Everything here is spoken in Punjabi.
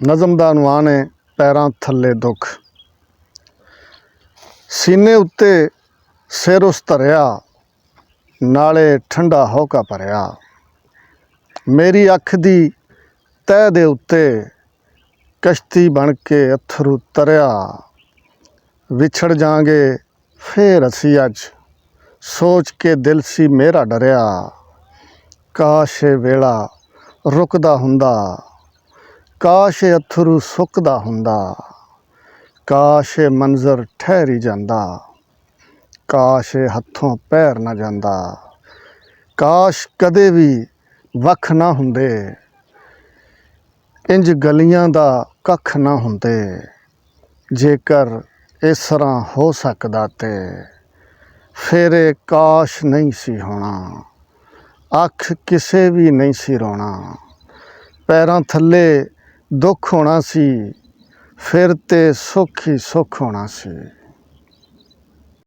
ਨਜ਼ਮ ਦਾ ਅਨੁਮਾਨ ਹੈ ਪੈਰਾਂ ਥੱਲੇ ਦੁੱਖ। ਸੀਨੇ ਉੱਤੇ ਸਿਰ ਉਸ ਧਰਿਆ, ਨਾਲੇ ਠੰਡਾ ਹੌਕਾ ਭਰਿਆ। ਮੇਰੀ ਅੱਖ ਦੀ ਤਹਿ ਦੇ ਉੱਤੇ ਕਸ਼ਤੀ ਬਣ ਕੇ ਅੱਥਰੂ ਤਰਿਆ। ਵਿਛੜ ਜਾਵਾਂਗੇ ਫੇਰ ਅਸੀਂ ਅੱਜ, ਸੋਚ ਕੇ ਦਿਲ ਸੀ ਮੇਰਾ ਡਰਿਆ। ਕਾਸ਼ ਇਹ ਵੇਲਾ ਰੁਕਦਾ ਹੁੰਦਾ, ਕਾਸ਼ ਇਹ ਅੱਥਰੂ ਸੁੱਕਦਾ ਹੁੰਦਾ, ਕਾਸ਼ ਇਹ ਮੰਜ਼ਰ ਠਹਿਰੀ ਜਾਂਦਾ, ਕਾਸ਼ ਇਹ ਹੱਥੋਂ ਪੈਰ ਨਾ ਜਾਂਦਾ। ਕਾਸ਼ ਕਦੇ ਵੀ ਵੱਖ ਨਾ ਹੁੰਦੇ, ਇੰਜ ਗਲੀਆਂ ਦਾ ਕੱਖ ਨਾ ਹੁੰਦੇ। ਜੇਕਰ ਇਸ ਤਰ੍ਹਾਂ ਹੋ ਸਕਦਾ ਤੇ ਫਿਰ ਇਹ ਕਾਸ਼ ਨਹੀਂ ਸੀ ਹੋਣਾ, ਅੱਖ ਕਿਸੇ ਵੀ ਨਹੀਂ ਸੀ ਰੋਣਾ। ਪੈਰਾਂ ਥੱਲੇ ਦੁੱਖ ਹੋਣਾ ਸੀ, ਫਿਰ ਤੇ ਸੁੱਖ ਹੀ ਸੁੱਖ ਹੋਣਾ ਸੀ।